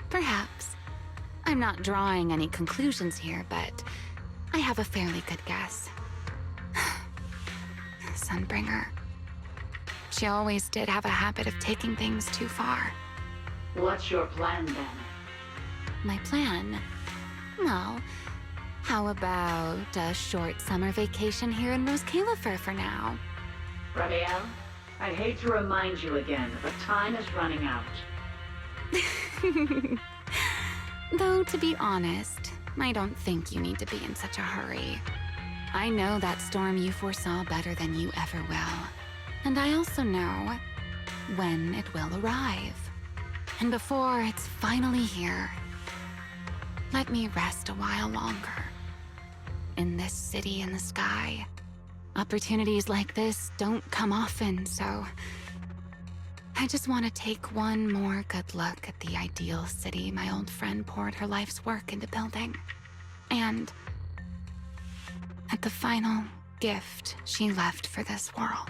Perhaps. I'm not drawing any conclusions here, but I have a fairly good guess. Sunbringer. She always did have a habit of taking things too far. What's your plan then? My plan? Well, how about a short summer vacation here in Rose Califer for now? Ramiel, I hate to remind you again, but time is running out. Though, to be honest, I don't think you need to be in such a hurry. I know that storm you foresaw better than you ever will. And I also know when it will arrive. And before it's finally here, let me rest a while longer. In this city in the sky, opportunities like this don't come often, so I just want to take one more good look at the ideal city my old friend poured her life's work into building. And at the final gift she left for this world.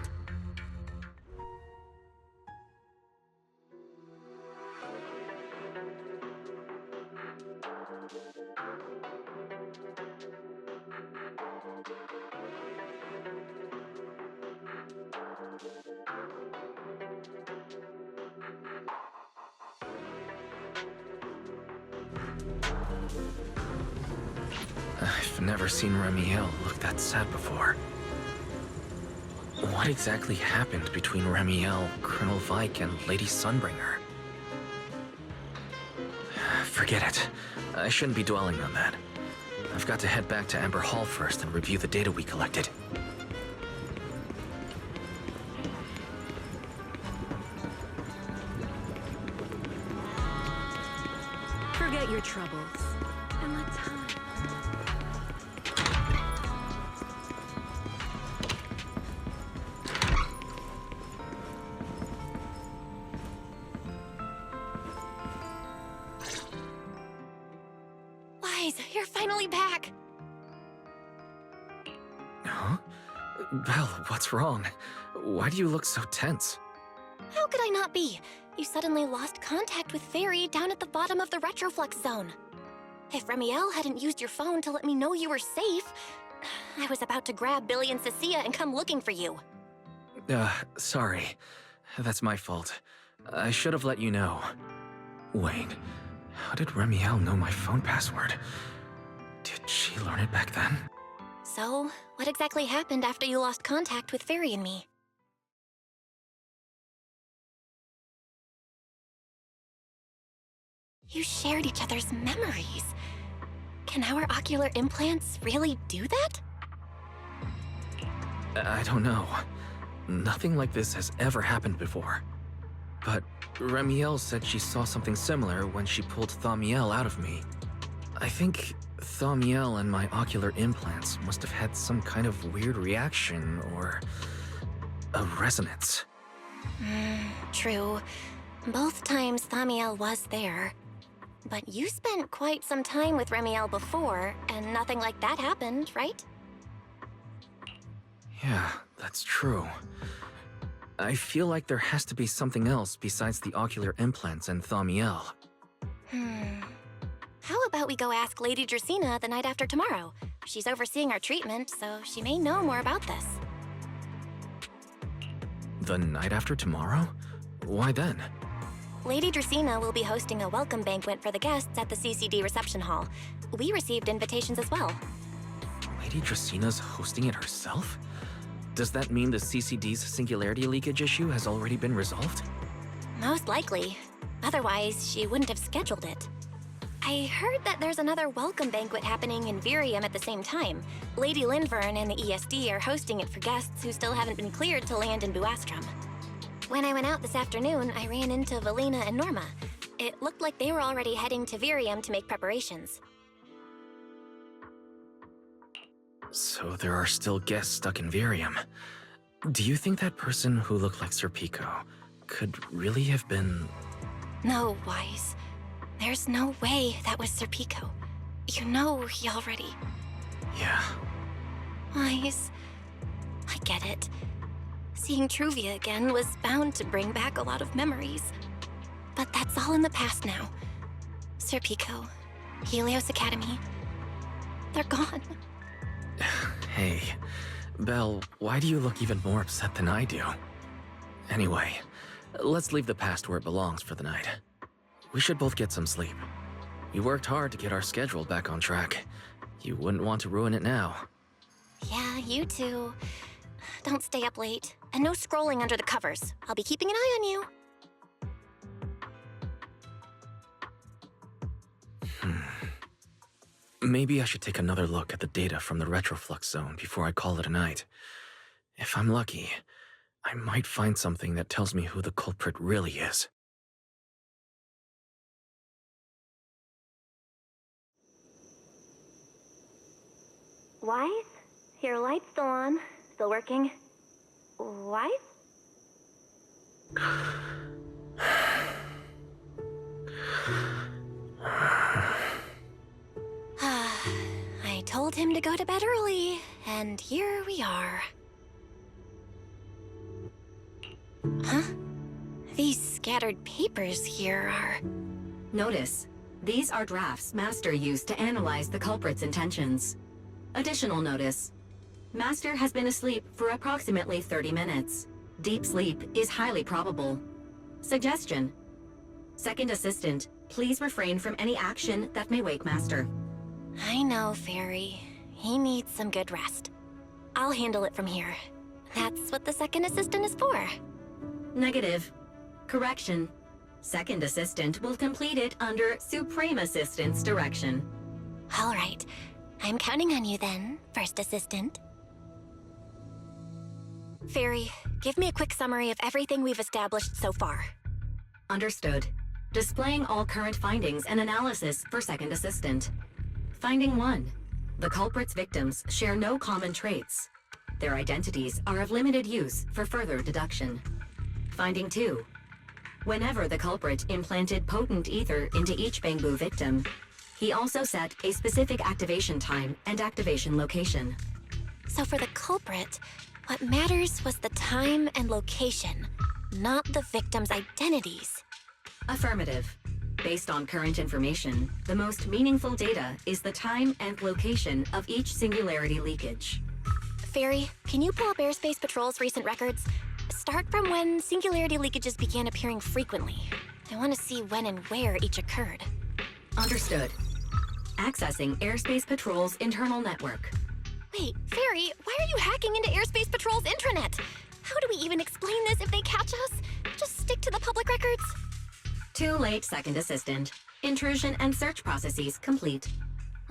I've never seen Ramiel look that sad before. What exactly happened between Ramiel, Colonel Vike, and Lady Sunbringer? Forget it. I shouldn't be dwelling on that. I've got to head back to Amber Hall first and review the data we collected. Forget your troubles and let time. Wise, you're finally back! Huh? Belle, what's wrong? Why do you look so tense? How could I not be? You suddenly lost contact with Fairy down at the bottom of the Retroflux zone. If Ramiel hadn't used your phone to let me know you were safe, I was about to grab Billy and Cecilia and come looking for you. Sorry. That's my fault. I should have let you know. Wait, how did Ramiel know my phone password? Did she learn it back then? So, what exactly happened after you lost contact with Fairy and me? You shared each other's memories. Can our ocular implants really do that? I don't know. Nothing like this has ever happened before. But Ramiel said she saw something similar when she pulled Thaumiel out of me. I think Thaumiel and my ocular implants must have had some kind of weird reaction or a resonance. True. Both times Thaumiel was there. But you spent quite some time with Ramiel before, and nothing like that happened, right? Yeah, that's true. I feel like there has to be something else besides the ocular implants and Thaumiel. How about we go ask Lady Dracaena the night after tomorrow? She's overseeing our treatment, so she may know more about this. The night after tomorrow? Why then? Lady Dracaena will be hosting a welcome banquet for the guests at the CCD reception hall. We received invitations as well. Lady Draceena's hosting it herself? Does that mean the CCD's singularity leakage issue has already been resolved? Most likely. Otherwise, she wouldn't have scheduled it. I heard that there's another welcome banquet happening in Virium at the same time. Lady Linvern and the ESD are hosting it for guests who still haven't been cleared to land in Buastrom. When I went out this afternoon, I ran into Valina and Norma. It looked like they were already heading to Virium to make preparations. So there are still guests stuck in Virium. Do you think that person who looked like Sir Pico could really have been... No, Wise. There's no way that was Sir Pico. You know he already... Yeah. Wise, I get it. Seeing Truvia again was bound to bring back a lot of memories. but that's all in the past now. Sir Pico, Helios Academy, they're gone. Hey, Belle, why do you look even more upset than I do? Anyway, let's leave the past where it belongs for the night. We should both get some sleep. We worked hard to get our schedule back on track. You wouldn't want to ruin it now. Yeah, you too. Don't stay up late. And no scrolling under the covers. I'll be keeping an eye on you. Maybe I should take another look at the data from the retroflux zone before I call it a night. If I'm lucky, I might find something that tells me who the culprit really is. Wise? Your light's still on. Still working. Wise? I told him to go to bed early, and here we are. Huh? These scattered papers here are... Notice, these are drafts Master used to analyze the culprit's intentions. Additional notice. Master has been asleep for approximately 30 minutes. Deep sleep is highly probable. Suggestion. Second Assistant, please refrain from any action that may wake Master. I know, Fairy. He needs some good rest. I'll handle it from here. That's what the Second Assistant is for. Negative. Correction. Second Assistant will complete it under Supreme Assistant's direction. All right. I'm counting on you then, First Assistant. Fairy, give me a quick summary of everything we've established so far. Understood. Displaying all current findings and analysis for Second Assistant. Finding 1. The culprit's victims share no common traits. Their identities are of limited use for further deduction. Finding 2. Whenever the culprit implanted potent ether into each Bangbu victim, he also set a specific activation time and activation location. So for the culprit, what matters was the time and location, not the victims' identities. Affirmative. Based on current information, the most meaningful data is the time and location of each singularity leakage. Fairy, can you pull up Airspace Patrol's recent records? Start from when singularity leakages began appearing frequently. I want to see when and where each occurred. Understood. Accessing Airspace Patrol's internal network. Wait, Fairy, why are you hacking into Airspace Patrol's intranet? How do we even explain this if they catch us? Just stick to the public records? Too late, Second Assistant. Intrusion and search processes complete.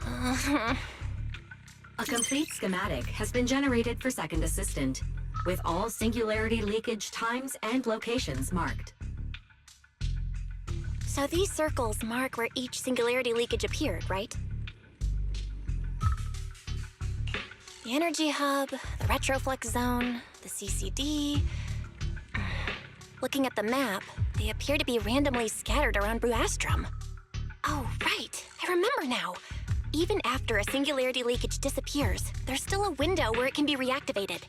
A complete schematic has been generated for Second Assistant, with all singularity leakage times and locations marked. So these circles mark where each singularity leakage appeared, right? The energy hub, the retroflux zone, the CCD... Looking at the map, they appear to be randomly scattered around Bruastrum. Oh, right. I remember now. Even after a singularity leakage disappears, there's still a window where it can be reactivated.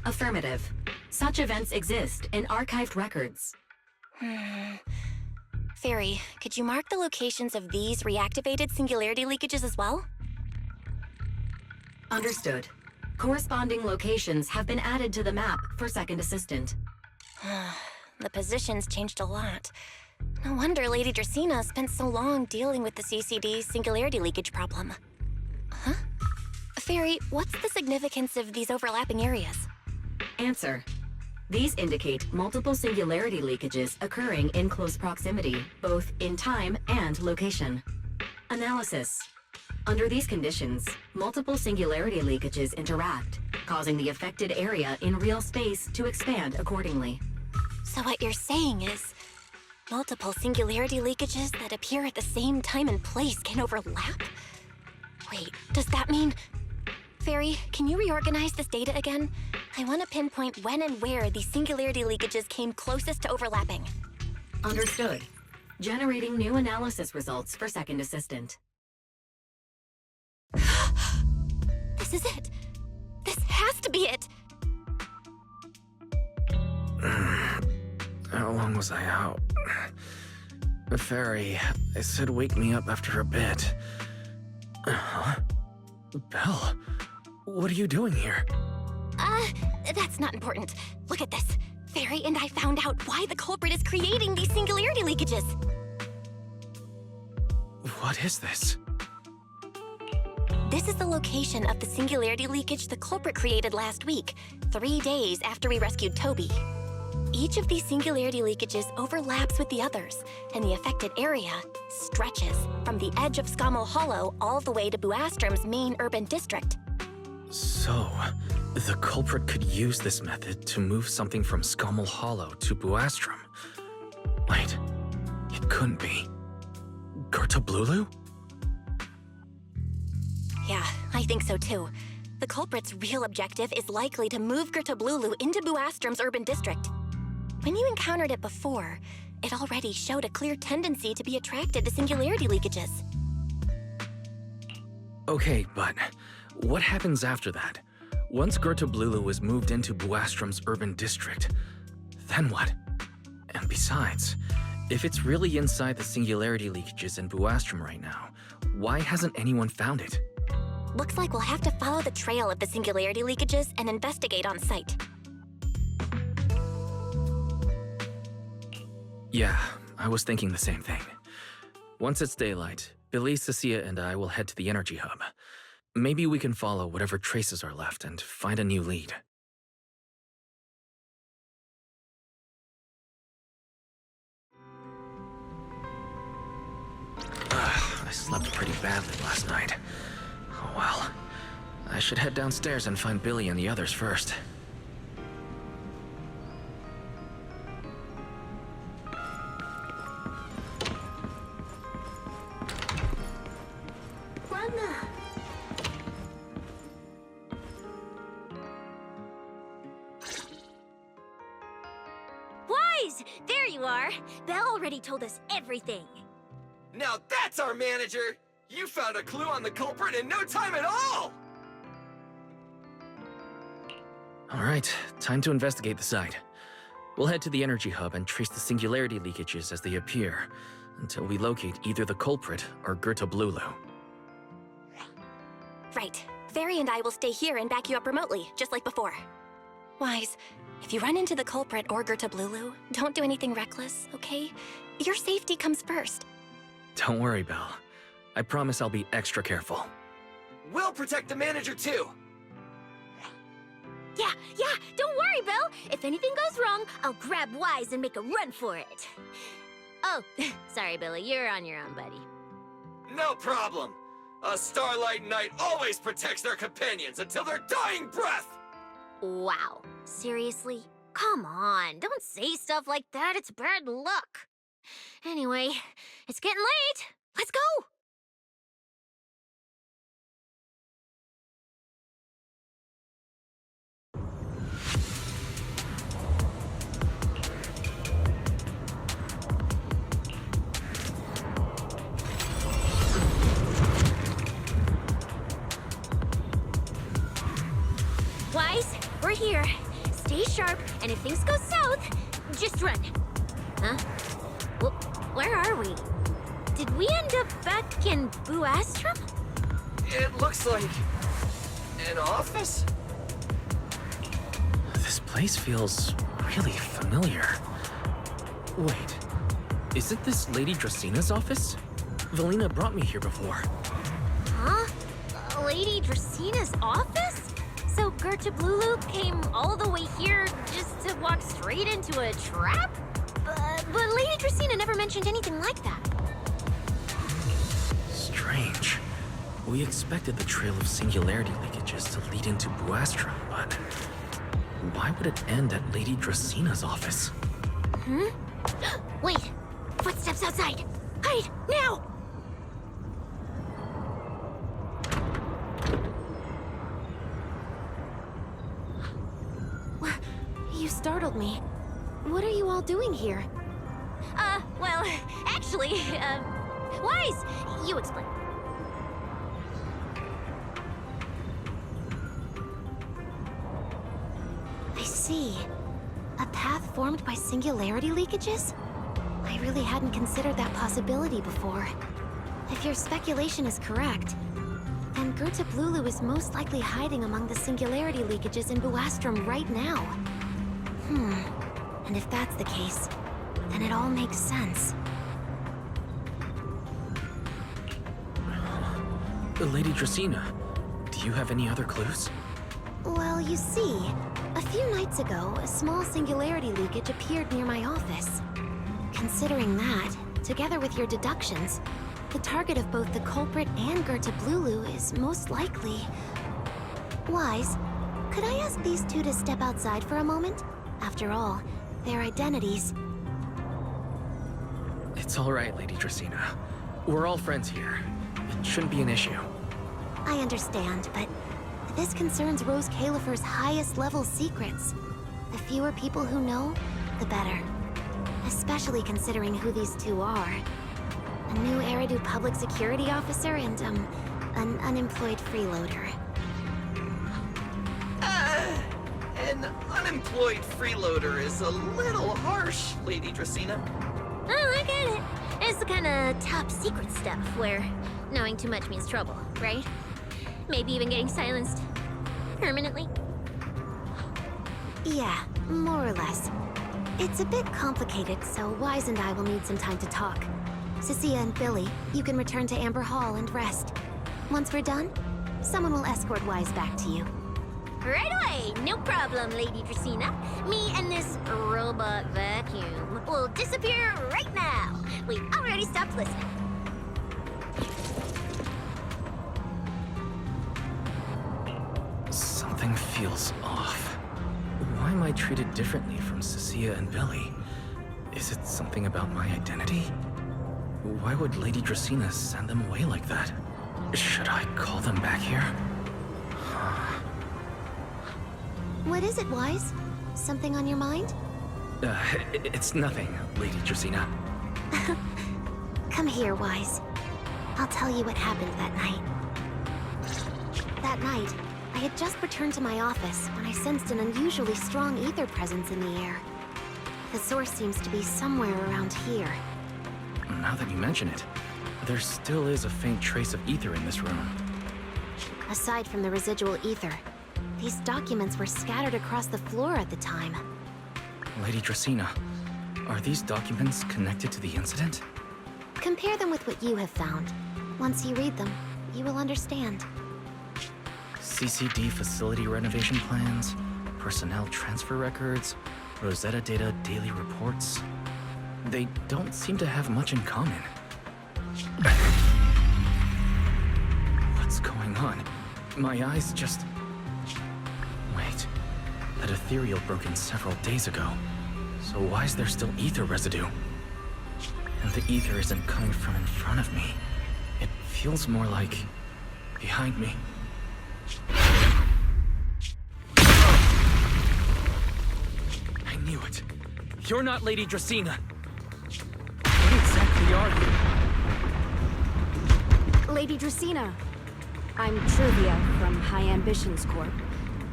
Affirmative. Such events exist in archived records. Fairy, could you mark the locations of these reactivated singularity leakages as well? Understood. Corresponding locations have been added to the map for Second Assistant. The positions changed a lot. No wonder Lady Dracaena spent so long dealing with the CCD singularity leakage problem. Huh? Fairy, what's the significance of these overlapping areas? Answer. These indicate multiple singularity leakages occurring in close proximity, both in time and location. Analysis. Under these conditions, multiple singularity leakages interact, causing the affected area in real space to expand accordingly. So what you're saying is, multiple singularity leakages that appear at the same time and place can overlap? Wait, does that mean... Fairy, can you reorganize this data again? I want to pinpoint when and where these singularity leakages came closest to overlapping. Understood. Generating new analysis results for Second Assistant. This is it! This has to be it! How long was I out? Fairy, I said wake me up after a bit. Huh? Belle, what are you doing here? That's not important. Look at this. Fairy and I found out why the culprit is creating these singularity leakages. What is this? This is the location of the singularity leakage the culprit created last week, 3 days after we rescued Toby. Each of these singularity leakages overlaps with the others, and the affected area stretches from the edge of Scommel Hollow all the way to Buastrom's main urban district. So, the culprit could use this method to move something from Scommel Hollow to Buastrom. Wait, it couldn't be. Gertablulu? Yeah, I think so too. The culprit's real objective is likely to move Gertablulu into Buastrom's urban district. When you encountered it before, it already showed a clear tendency to be attracted to singularity leakages. Okay, but what happens after that? Once Gertablulu is moved into Buastrom's urban district, then what? And besides, if it's really inside the singularity leakages in Buastrom right now, why hasn't anyone found it? Looks like we'll have to follow the trail of the singularity leakages and investigate on site. Yeah, I was thinking the same thing. Once it's daylight, Billy, Cecilia, and I will head to the energy hub. Maybe we can follow whatever traces are left and find a new lead. I slept pretty badly last night. Oh well. I should head downstairs and find Billy and the others first. Wise! There you are! Belle already told us everything. Now that's our manager! You found a clue on the culprit in no time at all! Alright, time to investigate the site. We'll head to the energy hub and trace the singularity leakages as they appear, until we locate either the culprit or Gertablulu. Right. Fairy and I will stay here and back you up remotely, just like before. Wise, if you run into the culprit or Gertablulu, don't do anything reckless, okay? Your safety comes first. Don't worry, Belle. I promise I'll be extra careful. We'll protect the manager too! Yeah, don't worry, Belle! If anything goes wrong, I'll grab Wise and make a run for it. Oh, sorry, Billy, you're on your own, buddy. No problem! A Starlight Knight always protects their companions until their dying breath! Wow, seriously? Come on, don't say stuff like that, it's bad luck. Anyway, it's getting late. Let's go! Wise, we're here. Stay sharp, and if things go south, just run. Huh? Where are we? Did we end up back in Buastrom? It looks like... an office? This place feels really familiar. Wait, isn't this Lady Dracina's office? Valina brought me here before. Huh? Lady Dracina's office? So Gertablulu came all the way here just to walk straight into a trap? But Lady Dracina never mentioned anything like that. Strange. We expected the trail of singularity leakages to lead into Buastrom, but why would it end at Lady Dracina's office? Hmm? Wait! Footsteps outside! Hide! Now! You startled me. What are you all doing here? Well, actually, Wise! You explain. I see. A path formed by singularity leakages? I really hadn't considered that possibility before. If your speculation is correct, then Gerta Blulu is most likely hiding among the singularity leakages in Buastrom right now. And if that's the case, then it all makes sense. Lady Dracaena, do you have any other clues? Well, you see, a few nights ago, a small singularity leakage appeared near my office. Considering that, together with your deductions, the target of both the culprit and Gerta Blulu is most likely... Wise, could I ask these two to step outside for a moment? After all, their identities... It's all right, Lady Dracaena. We're all friends here. It shouldn't be an issue. I understand, but this concerns Rose Califer's highest level secrets. The fewer people who know, the better. Especially considering who these two are. A new Eridu public security officer and, an unemployed freeloader. An unemployed freeloader is a little harsh, Lady Dracaena. Oh, I get it. It's the kind of top secret stuff where knowing too much means trouble, right? Maybe even getting silenced permanently. Yeah, more or less. It's a bit complicated, so Wise and I will need some time to talk. Cecilia and Billy, you can return to Amber Hall and rest. Once we're done, someone will escort Wise back to you. Right away! No problem, Lady Dracaena. Me and this robot vacuum will disappear right now. We've already stopped listening. Something feels off. Why am I treated differently from Cecilia and Billy? Is it something about my identity? Why would Lady Dracaena send them away like that? Should I call them back here? What is it, Wise? Something on your mind? It's nothing, Lady Dracaena. Come here, Wise. I'll tell you what happened that night. That night, I had just returned to my office when I sensed an unusually strong ether presence in the air. The source seems to be somewhere around here. Now that you mention it, there still is a faint trace of ether in this room. Aside from the residual ether, these documents were scattered across the floor at the time. Lady Dracaena, are these documents connected to the incident? Compare them with what you have found. Once you read them, you will understand. CCD facility renovation plans, personnel transfer records, Rosetta Data daily reports. They don't seem to have much in common. What's going on? My eyes just... Wait. That ethereal broke in several days ago. So why is there still ether residue? And the ether isn't coming from in front of me. It feels more like... behind me. I knew it. You're not Lady Dracaena. What exactly are you? Lady Dracaena, I'm Truvia from High Ambitions Corp.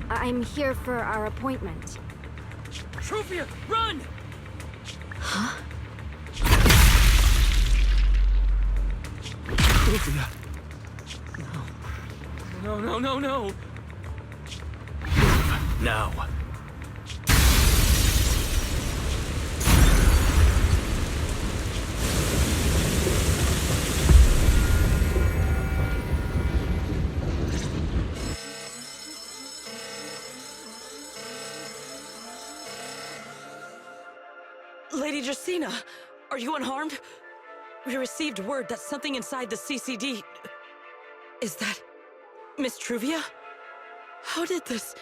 I'm here for our appointment. Truvia, run! Huh? Truvia. No. No. Move now. Lady Dracaena, are you unharmed? We received word that something inside the CCD... Is that... Miss Truvia? How did this...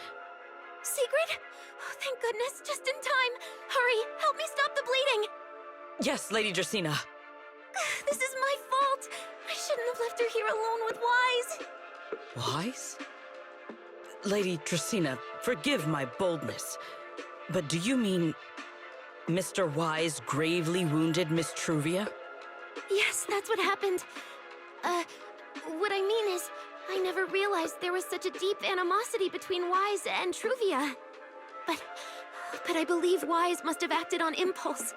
Secret? Oh, thank goodness, just in time. Hurry, help me stop the bleeding. Yes, Lady Dracaena. This is my fault. I shouldn't have left her here alone with Wise. Wise? Lady Dracaena, forgive my boldness, but do you mean... Mr. Wise gravely wounded Miss Truvia? Yes, that's what happened. What I mean is, I never realized there was such a deep animosity between Wise and Truvia. But But I believe Wise must have acted on impulse.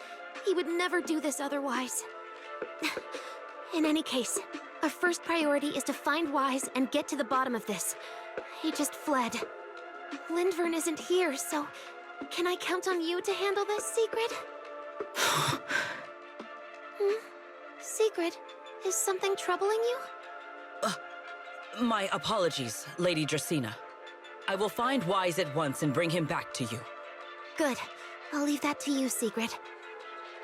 He would never do this otherwise. In any case, our first priority is to find Wise and get to the bottom of this. He just fled. Lindvern isn't here, so can I count on you to handle this, Sigrid? Sigrid, is something troubling you? My apologies, Lady Dracena. I will find Wise at once and bring him back to you. Good. I'll leave that to you, Sigrid.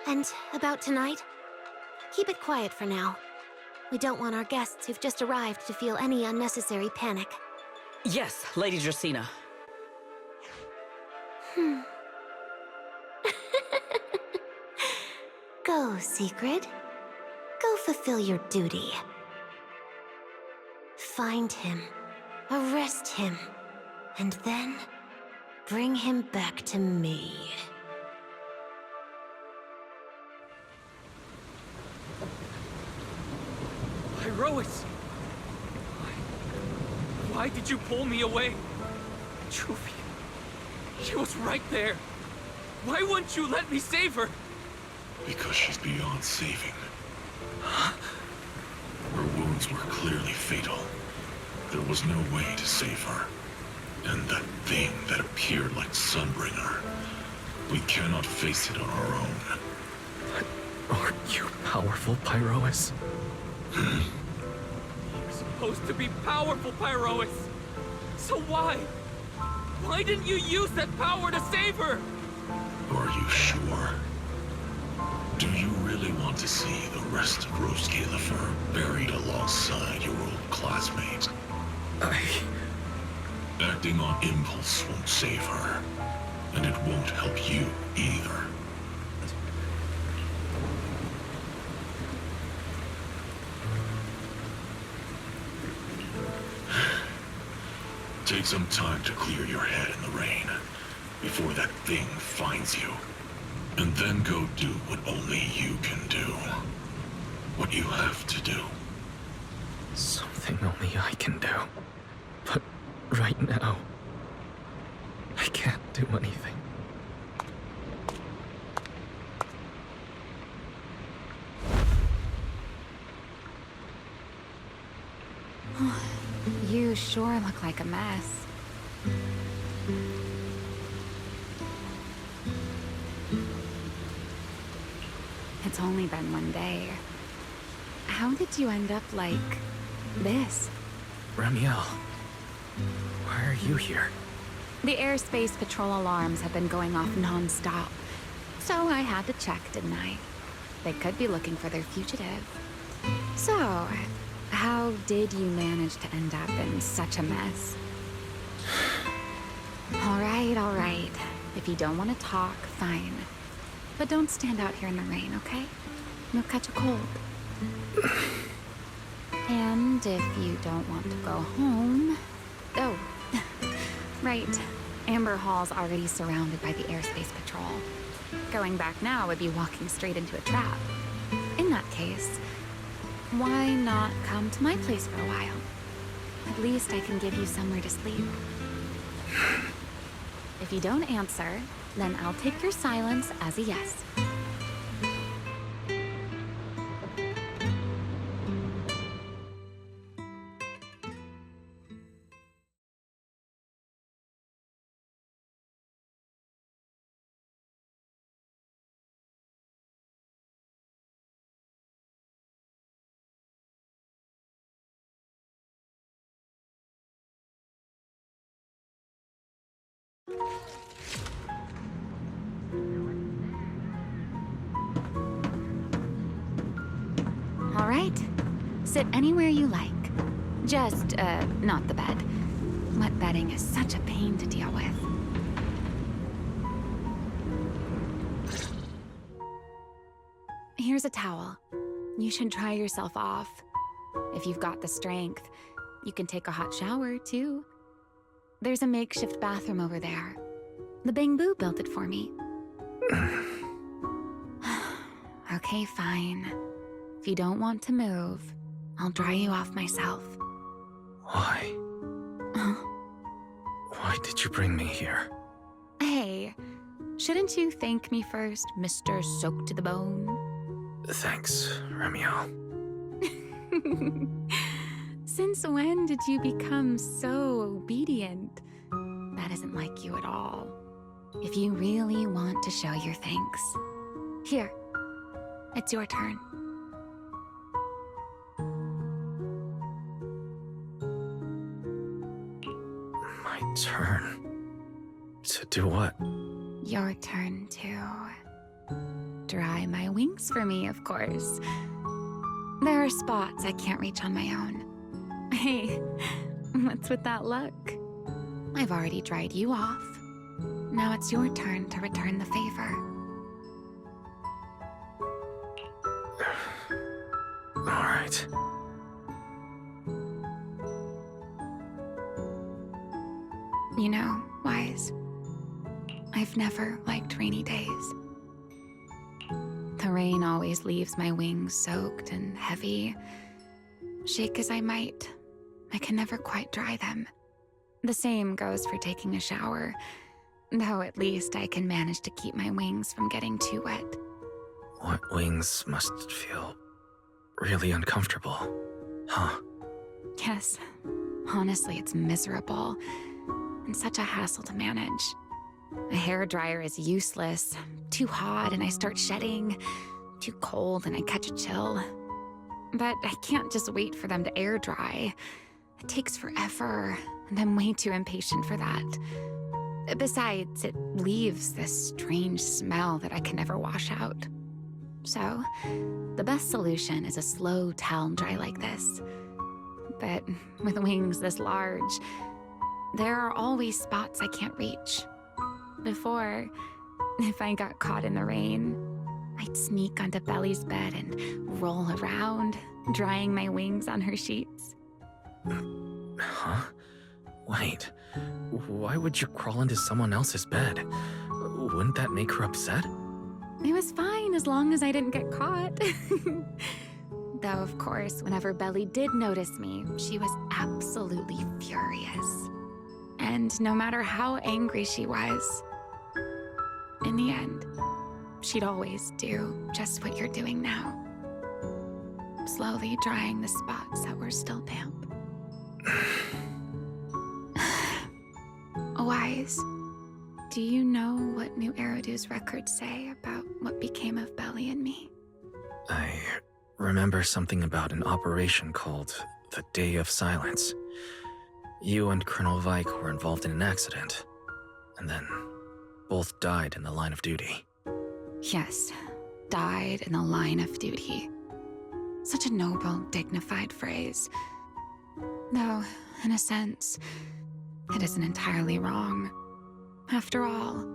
And about tonight? Keep it quiet for now. We don't want our guests who've just arrived to feel any unnecessary panic. Yes, Lady Dracena. Go, Sigrid. Go fulfill your duty. Find him, arrest him, and then bring him back to me. Pyrois! Why did you pull me away? Truvia, she was right there. Why wouldn't you let me save her? Because she's beyond saving. Her wounds were clearly fatal. There was no way to save her. And that thing that appeared like Sunbringer, we cannot face it on our own. But aren't you powerful, Pyrois? You're supposed to be powerful, Pyrois! So why? Why didn't you use that power to save her? Are you sure? Do you really want to see the rest of Rose Galifer buried alongside your old classmate? Acting on impulse won't save her, and it won't help you either. Take some time to clear your head in the rain, before that thing finds you. And then go do what only you can do. What you have to do. Something only I can do. But right now, I can't do anything. You sure look like a mess. It's only been one day. How did you end up like this? Ramiel, why are you here? The airspace patrol alarms have been going off non-stop. So I had to check, didn't I? They could be looking for their fugitive. So, how did you manage to end up in such a mess? All right. If you don't want to talk, fine. But don't stand out here in the rain, okay? You'll catch a cold. And if you don't want to go home... Oh, right. Amber Hall's already surrounded by the airspace patrol. Going back now would be walking straight into a trap. In that case, why not come to my place for a while? At least I can give you somewhere to sleep. If you don't answer, then I'll take your silence as a yes. All right. Sit anywhere you like. Just, not the bed. Wet bedding is such a pain to deal with. Here's a towel. You should dry yourself off. If you've got the strength, you can take a hot shower, too. There's a makeshift bathroom over there. The Bangbu built it for me. Okay, fine. If you don't want to move, I'll dry you off myself. Why? Why did you bring me here? Hey, Shouldn't you thank me first, Mr. Soaked to the Bone? Thanks, Remiel. Since when did you become so obedient? That isn't like you at all. If you really want to show your thanks, here, it's your turn. My turn? To do what? Your turn to dry my wings for me, of course. There are spots I can't reach on my own. Hey, what's with that look? I've already dried you off. Now it's your turn to return the favor. All right. You know, Wise, I've never liked rainy days. The rain always leaves my wings soaked and heavy. Shake as I might, I can never quite dry them. The same goes for taking a shower, though at least I can manage to keep my wings from getting too wet. What wings must feel really uncomfortable, huh? Yes, honestly, it's miserable and such a hassle to manage. A hairdryer is useless, too hot and I start shedding, too cold and I catch a chill. But I can't just wait for them to air dry. It takes forever, and I'm way too impatient for that. Besides, it leaves this strange smell that I can never wash out. So, the best solution is a slow towel dry like this. But with wings this large, there are always spots I can't reach. Before, if I got caught in the rain, I'd sneak onto Belly's bed and roll around, drying my wings on her sheets. Huh? Wait, why would you crawl into someone else's bed? Wouldn't that make her upset? It was fine as long as I didn't get caught. Though, of course, whenever Belly did notice me, she was absolutely furious. And no matter how angry she was, in the end, she'd always do just what you're doing now. Slowly drying the spots that were still damp. Wise, do you know what New Eridu's records say about what became of Belly and me? I remember something about an operation called the Day of Silence. You and Colonel Vike were involved in an accident, and then both died in the line of duty. Yes, died in the line of duty. Such a noble, dignified phrase. Though, in a sense, it isn't entirely wrong. After all,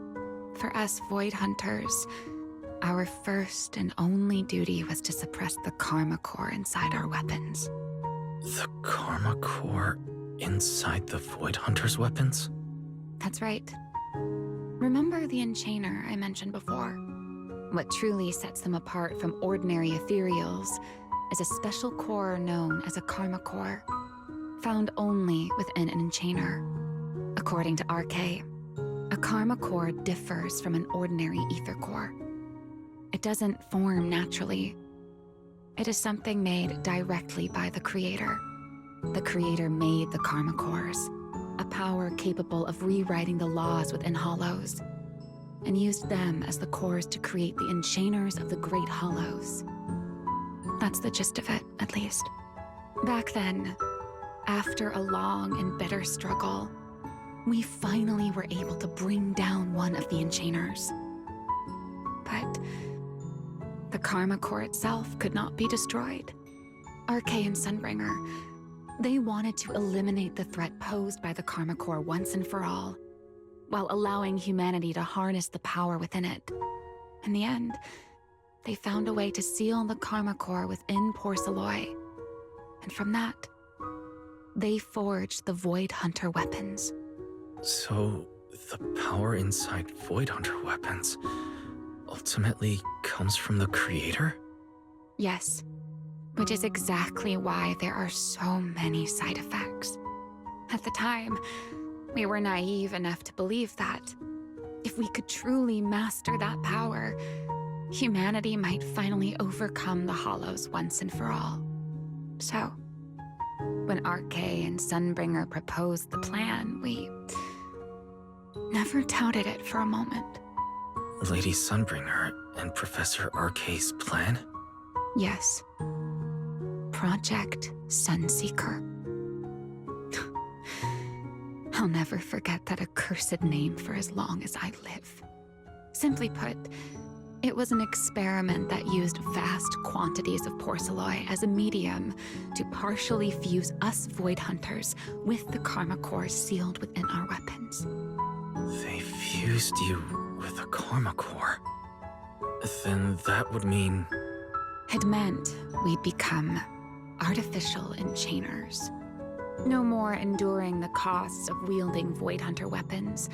for us Void Hunters, our first and only duty was to suppress the Karma Core inside our weapons. The Karma Core inside the Void Hunter's weapons? That's right. Remember the Enchainer I mentioned before? What truly sets them apart from ordinary ethereals is a special core known as a Karma Core, found only within an Enchainer. According to RK, a Karma Core differs from an ordinary Ether Core. It doesn't form naturally. It is something made directly by the Creator. The Creator made the Karma Cores, a power capable of rewriting the laws within Hollows, and used them as the cores to create the Enchainers of the Great Hollows. That's the gist of it, at least. Back then, after a long and bitter struggle, we finally were able to bring down one of the Enchainers. But the Karma Core itself could not be destroyed. RK and Sunbringer, they wanted to eliminate the threat posed by the Karma Core once and for all, while allowing humanity to harness the power within it. In the end, they found a way to seal the Karma Core within Porceloy. And from that, they forged the Void Hunter weapons. So, the power inside Void Hunter weapons ultimately comes from the Creator? Yes, which is exactly why there are so many side effects. At the time, we were naive enough to believe that. If we could truly master that power, humanity might finally overcome the Hollows once and for all. So, when Arcade and Sunbringer proposed the plan, we never doubted it for a moment. Lady Sunbringer and Professor Arcade's plan? Yes. Project Sunseeker. I'll never forget that accursed name for as long as I live. Simply put, it was an experiment that used vast quantities of porcelloi as a medium to partially fuse us Void Hunters with the Karma cores sealed within our weapons. They fused you with a Karma core. Then that would mean... It meant we'd become artificial enchainers. No more enduring the costs of wielding Void Hunter weapons,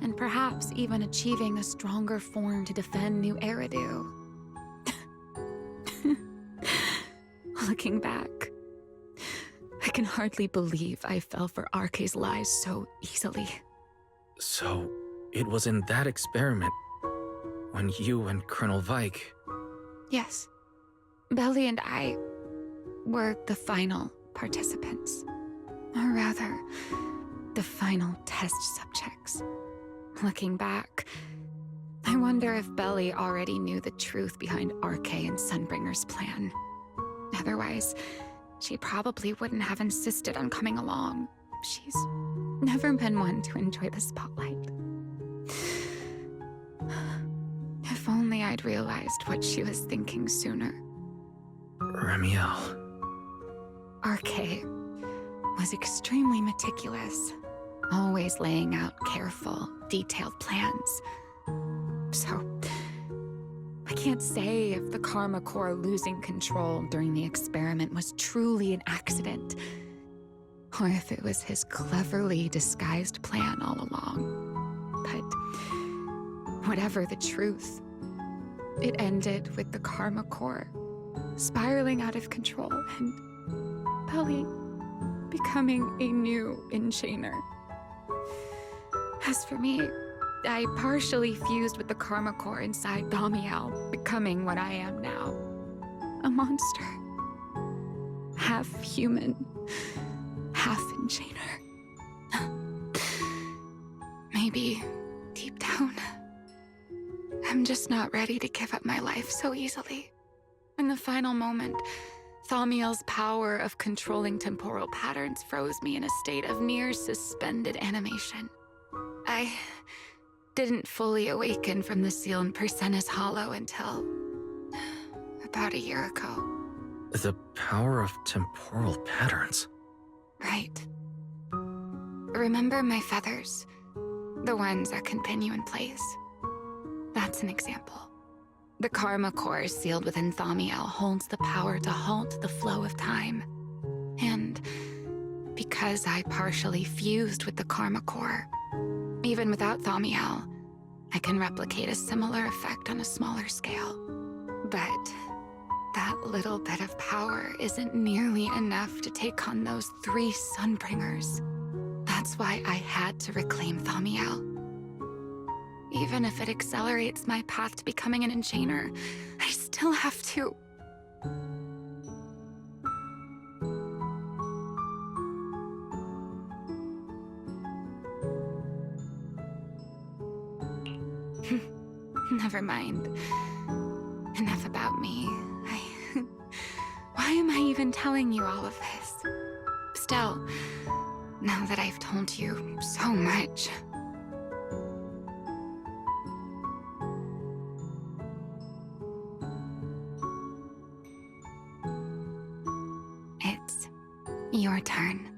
and perhaps even achieving a stronger form to defend New Eridu. Looking back, I can hardly believe I fell for Arcade's lies so easily. So, it was in that experiment when you and Colonel Vike... Yes. Belly and I were the final participants. Or rather, the final test subjects. Looking back, I wonder if Belly already knew the truth behind Arcade and Sunbringer's plan. Otherwise, she probably wouldn't have insisted on coming along. She's never been one to enjoy the spotlight. If only I'd realized what she was thinking sooner. Ramiel. Arcade was extremely meticulous, always laying out careful, detailed plans. So, I can't say if the Karma Core losing control during the experiment was truly an accident, or if it was his cleverly disguised plan all along. But whatever the truth, it ended with the Karma Core spiraling out of control and Belly becoming a new enchainer. As for me, I partially fused with the Karma Core inside Thaumiel, becoming what I am now. A monster. Half human, half enchainer. Maybe, deep down, I'm just not ready to give up my life so easily. In the final moment, Thaumiel's power of controlling temporal patterns froze me in a state of near suspended animation. I didn't fully awaken from the seal in Persena's Hollow until about a year ago. The power of temporal patterns. Right. Remember my feathers? The ones that can pin you in place? That's an example. The Karma Core sealed within Thaumiel holds the power to halt the flow of time. And because I partially fused with the Karma Core, even without Thaumiel, I can replicate a similar effect on a smaller scale. But that little bit of power isn't nearly enough to take on those 3 Sunbringers. That's why I had to reclaim Thaumiel. Even if it accelerates my path to becoming an enchainer, I still have to... Never mind. Enough about me. Why am I even telling you all of this? Still, now that I've told you so much... It's your turn.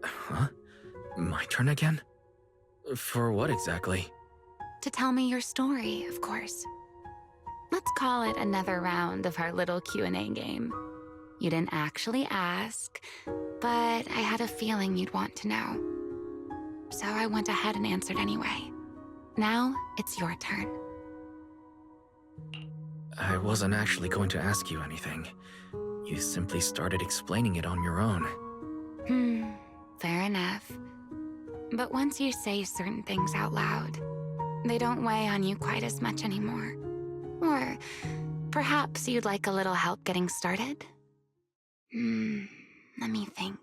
Huh? My turn again? For what exactly? To tell me your story, of course. Let's call it another round of our little Q&A game. You didn't actually ask, but I had a feeling you'd want to know. So I went ahead and answered anyway. Now, it's your turn. I wasn't actually going to ask you anything. You simply started explaining it on your own. Fair enough. But once you say certain things out loud, they don't weigh on you quite as much anymore. Or perhaps you'd like a little help getting started? Let me think.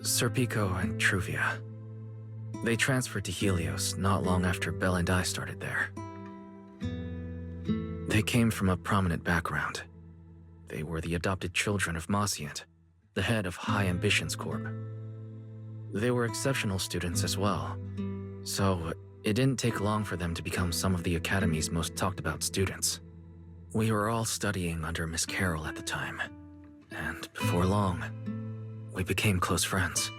Serpico and Truvia. They transferred to Helios not long after Belle and I started there. They came from a prominent background. They were the adopted children of Mosient, the head of High Ambitions Corp. They were exceptional students as well, so it didn't take long for them to become some of the Academy's most talked about students. We were all studying under Miss Carroll at the time, and before long, we became close friends.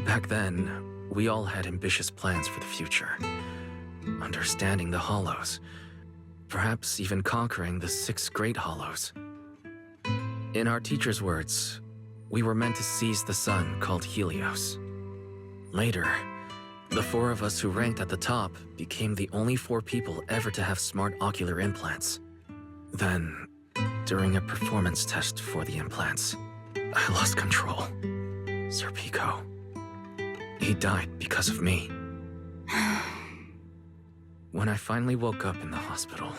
Back then, we all had ambitious plans for the future. Understanding the Hollows, perhaps even conquering the 6 Great Hollows. In our teacher's words, we were meant to seize the sun called Helios. Later, the 4 of us who ranked at the top became the only 4 people ever to have smart ocular implants. Then, during a performance test for the implants, I lost control. Serpico. He died because of me. When I finally woke up in the hospital,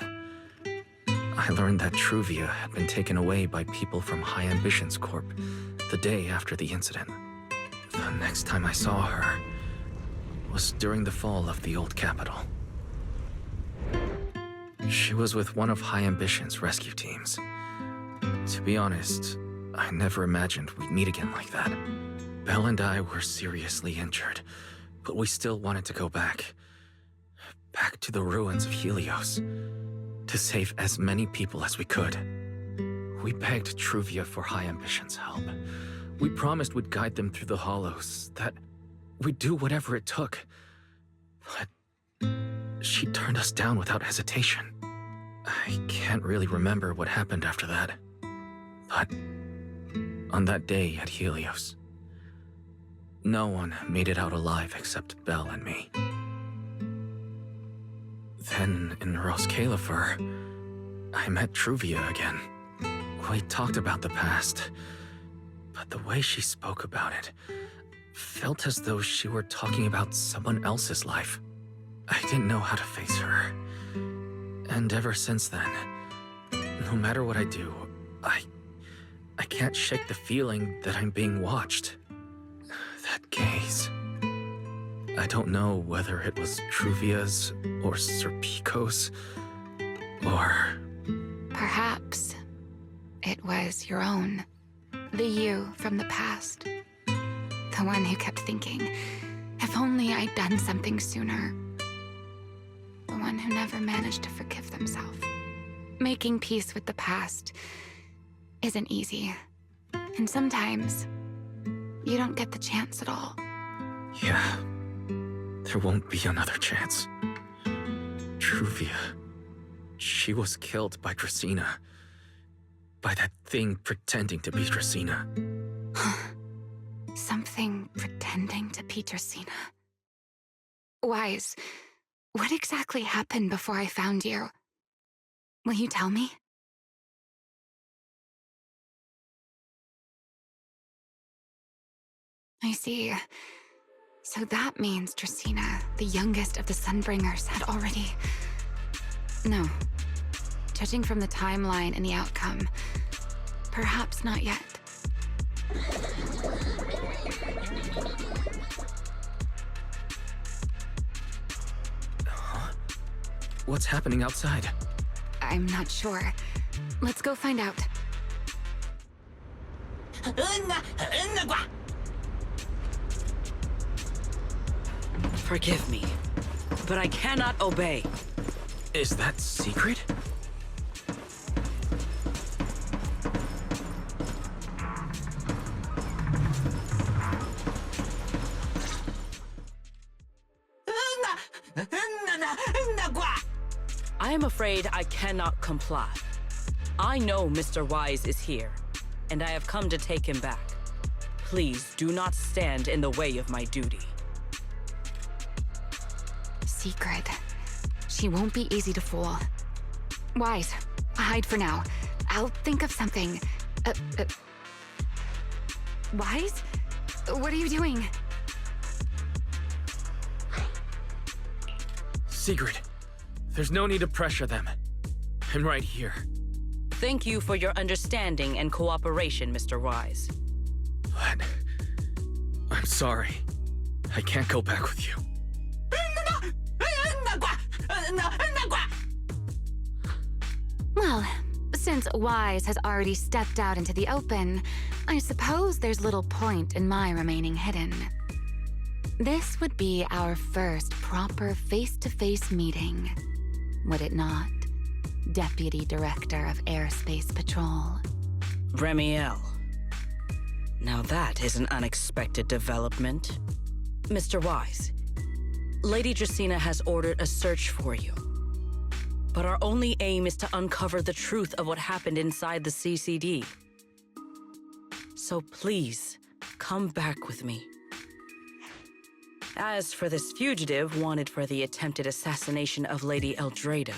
I learned that Truvia had been taken away by people from High Ambitions Corp the day after the incident. The next time I saw her was during the fall of the old capital. She was with one of High Ambitions' rescue teams. To be honest, I never imagined we'd meet again like that. Belle and I were seriously injured, but we still wanted to go back. Back to the ruins of Helios, to save as many people as we could. We begged Truvia for High Ambitions' help. We promised we'd guide them through the Hollows, that we'd do whatever it took. But she turned us down without hesitation. I can't really remember what happened after that. But on that day at Helios, no one made it out alive except Belle and me. Then, in Roskalifer, I met Truvia again. We talked about the past, but the way she spoke about it felt as though she were talking about someone else's life. I didn't know how to face her. And ever since then, no matter what I do, I can't shake the feeling that I'm being watched. That gaze. I don't know whether it was Truvia's or Serpico's, or... Perhaps it was your own. The you from the past. The one who kept thinking, if only I'd done something sooner. The one who never managed to forgive themselves. Making peace with the past isn't easy. And sometimes, you don't get the chance at all. Yeah, there won't be another chance. Truvia, she was killed by Dracena. By that thing pretending to be Dracena. Something pretending to be Dracena. Wise, what exactly happened before I found you? Will you tell me? I see. So that means Dracena, the youngest of the Sunbringers, had already... No. Judging from the timeline and the outcome, perhaps not yet. Huh? What's happening outside? I'm not sure. Let's go find out. Forgive me, but I cannot obey. Is that secret? I am afraid I cannot comply. I know Mr. Wise is here, and I have come to take him back. Please do not stand in the way of my duty. Secret. She won't be easy to fool. Wise, hide for now. I'll think of something. Wise? What are you doing? Sigrid, there's no need to pressure them. I'm right here. Thank you for your understanding and cooperation, Mr. Wise. But I'm sorry. I can't go back with you. Well, since Wise has already stepped out into the open, I suppose there's little point in my remaining hidden. This would be our first proper face-to-face meeting, would it not, Deputy Director of Airspace Patrol? Remiel. Now that is an unexpected development. Mr. Wise, Lady Dracaena has ordered a search for you. But our only aim is to uncover the truth of what happened inside the CCD. So please, come back with me. As for this fugitive wanted for the attempted assassination of Lady Eldrada...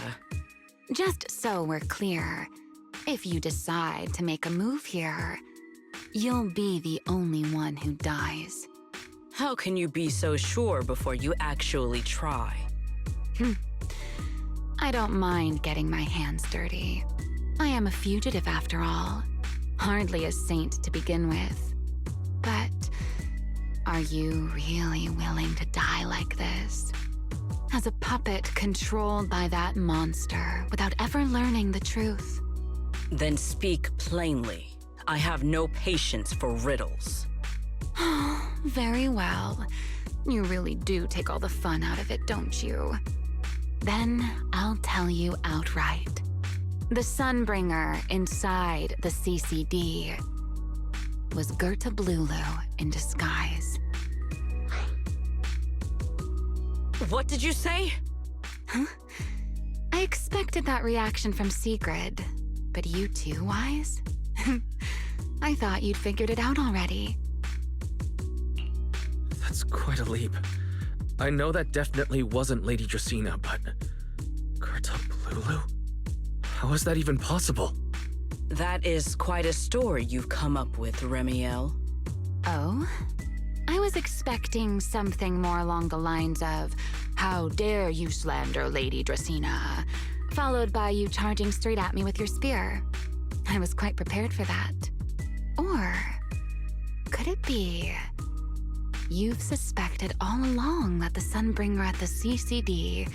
Just so we're clear, if you decide to make a move here, you'll be the only one who dies. How can you be so sure before you actually try? I don't mind getting my hands dirty. I am a fugitive after all. Hardly a saint to begin with. But are you really willing to die like this? As a puppet controlled by that monster without ever learning the truth? Then speak plainly. I have no patience for riddles. Very well. You really do take all the fun out of it, don't you? Then I'll tell you outright. The Sunbringer inside the CCD was Gerta Blulu in disguise. What did you say? Huh? I expected that reaction from Sigrid, but you too, Wise? I thought you'd figured it out already. That's quite a leap. I know that definitely wasn't Lady Dracaena, but... Gerta Blulu? How is that even possible? That is quite a story you've come up with, Remiel. Oh? I was expecting something more along the lines of, "How dare you slander Lady Dracaena?" followed by you charging straight at me with your spear. I was quite prepared for that. Or could it be you've suspected all along that the Sunbringer at the CCD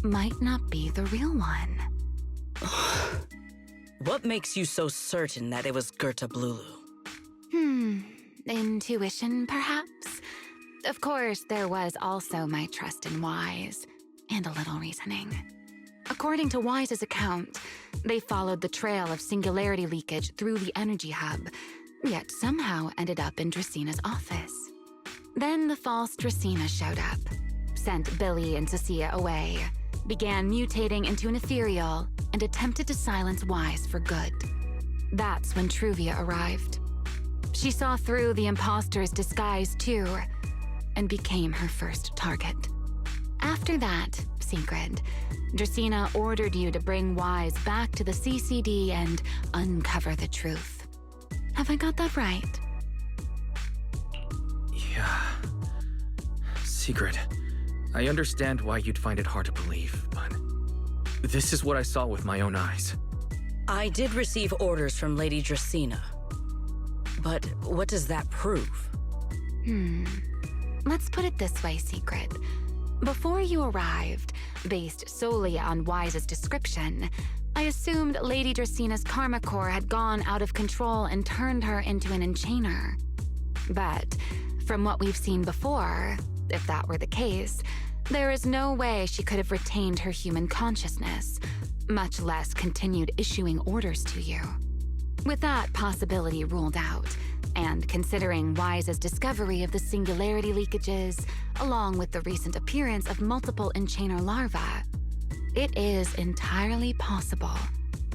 might not be the real one? What makes you so certain that it was Gerta Blulu? Intuition, perhaps? Of course, there was also my trust in Wise, and a little reasoning. According to Wise's account, they followed the trail of singularity leakage through the energy hub, yet somehow ended up in Dracaena's office. Then the false Dracaena showed up, sent Billy and Cecilia away, began mutating into an ethereal, and attempted to silence Wise for good. That's when Truvia arrived. She saw through the imposter's disguise too, and became her first target. After that, Sigrid, Dracaena ordered you to bring Wise back to the CCD and uncover the truth. Have I got that right? Yeah. Sigrid, I understand why you'd find it hard to believe, but this is what I saw with my own eyes. I did receive orders from Lady Dracaena. But what does that prove? Let's put it this way, Sigrid. Before you arrived, based solely on Wise's description, I assumed Lady Dracaena's karma core had gone out of control and turned her into an enchainer. But from what we've seen before, if that were the case, there is no way she could have retained her human consciousness, much less continued issuing orders to you. With that possibility ruled out, and considering Wise's discovery of the singularity leakages, along with the recent appearance of multiple enchainer larvae, it is entirely possible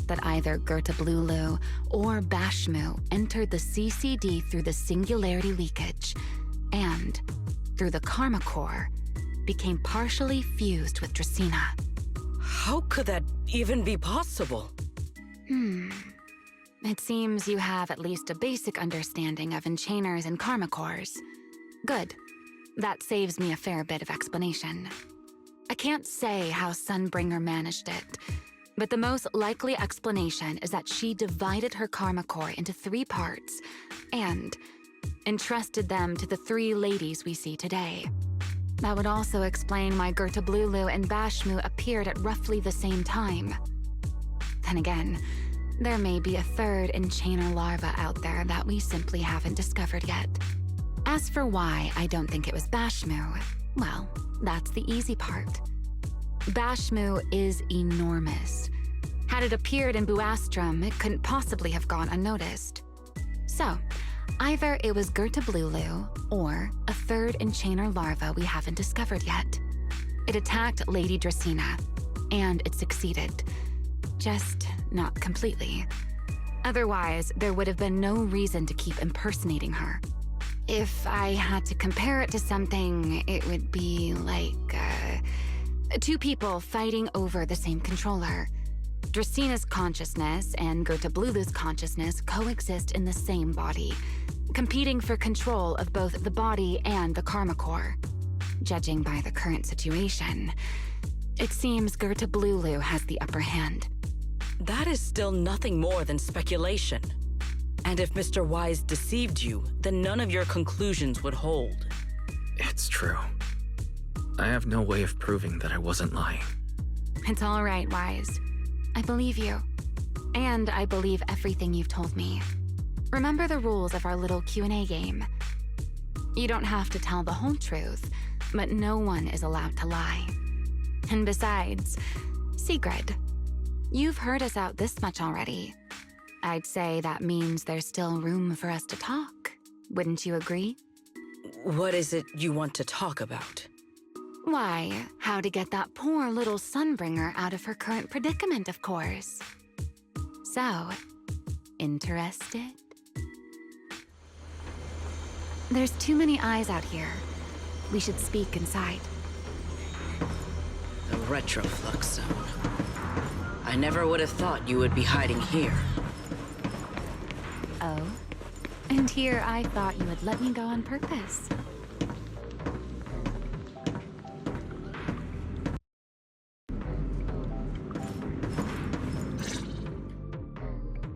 that either Gerta Blulu or Bashmu entered the CCD through the singularity leakage, and, through the karma core, became partially fused with Dracaena. How could that even be possible? It seems you have at least a basic understanding of enchainers and karma cores. Good. That saves me a fair bit of explanation. I can't say how Sunbringer managed it, but the most likely explanation is that she divided her karma core into 3 parts and entrusted them to the 3 ladies we see today. That would also explain why Gertablulu and Bashmu appeared at roughly the same time. Then again, there may be a 3rd enchainer larva out there that we simply haven't discovered yet. As for why I don't think it was Bashmu, well, that's the easy part. Bashmu is enormous. Had it appeared in Buastrum, it couldn't possibly have gone unnoticed. So, either it was Gertablulu or a 3rd enchainer larva we haven't discovered yet. It attacked Lady Dracena, and it succeeded. Just not completely. Otherwise, there would have been no reason to keep impersonating her. If I had to compare it to something, it would be like, 2 people fighting over the same controller. Dracena's consciousness and Gertablulu's consciousness coexist in the same body, competing for control of both the body and the karma core. Judging by the current situation, it seems Gertablulu has the upper hand. That is still nothing more than speculation. And if Mr. Wise deceived you, then none of your conclusions would hold. It's true. I have no way of proving that I wasn't lying. It's all right, Wise. I believe you. And I believe everything you've told me. Remember the rules of our little Q&A game. You don't have to tell the whole truth, but no one is allowed to lie. And besides, Sigrid, you've heard us out this much already. I'd say that means there's still room for us to talk. Wouldn't you agree? What is it you want to talk about? Why, how to get that poor little Sunbringer out of her current predicament, of course. So, interested? There's too many eyes out here. We should speak inside. The retroflux zone. I never would have thought you would be hiding here. Oh? And here I thought you would let me go on purpose.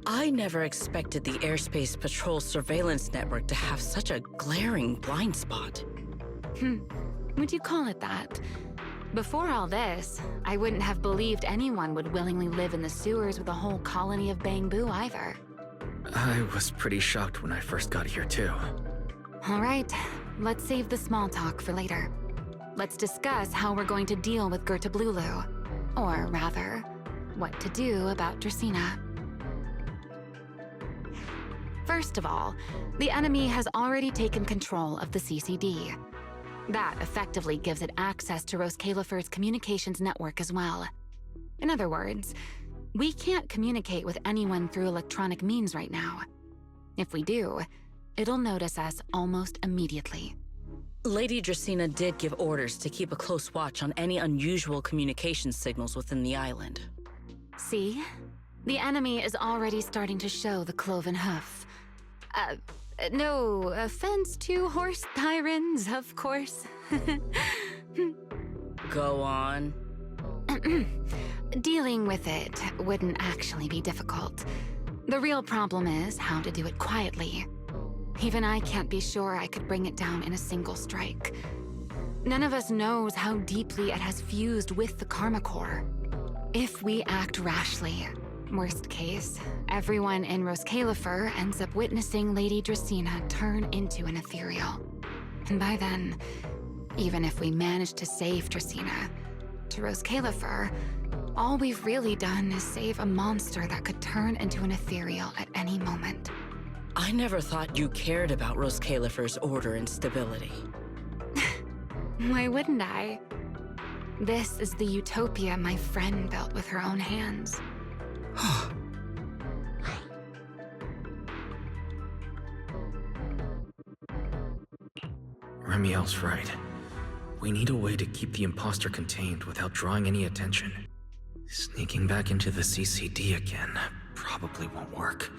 I never expected the Airspace Patrol surveillance network to have such a glaring blind spot. Would you call it that? Before all this, I wouldn't have believed anyone would willingly live in the sewers with a whole colony of Bangbu either. I was pretty shocked when I first got here too. All right, let's save the small talk for later. Let's discuss how we're going to deal with Gertablulu. Or rather, what to do about Dracena. First of all, the enemy has already taken control of the CCD. That effectively gives it access to Roskalifer's communications network as well. In other words, we can't communicate with anyone through electronic means right now. If we do, it'll notice us almost immediately. Lady Dracena did give orders to keep a close watch on any unusual communication signals within the island. See? The enemy is already starting to show the cloven hoof. No offense to horse tyrants, of course. Go on. Dealing with it wouldn't actually be difficult. The real problem is how to do it quietly. Even I can't be sure I could bring it down in a single strike. None of us knows how deeply it has fused with the Karma Core. If we act rashly, worst case, everyone in Roskalifer ends up witnessing Lady Dracena turn into an ethereal. And by then, even if we manage to save Dracena, to Roskalifer, all we've really done is save a monster that could turn into an ethereal at any moment. I never thought you cared about Roskalifer's order and stability. Why wouldn't I? This is the utopia my friend built with her own hands. Remiel's right. We need a way to keep the imposter contained without drawing any attention. Sneaking back into the CCD again probably won't work.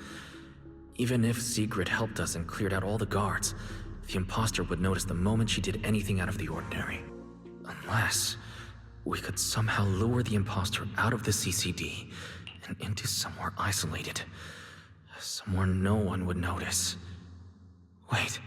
Even if Sigrid helped us and cleared out all the guards, the imposter would notice the moment she did anything out of the ordinary. Unless we could somehow lure the imposter out of the CCD and into somewhere isolated. Somewhere no one would notice. Wait.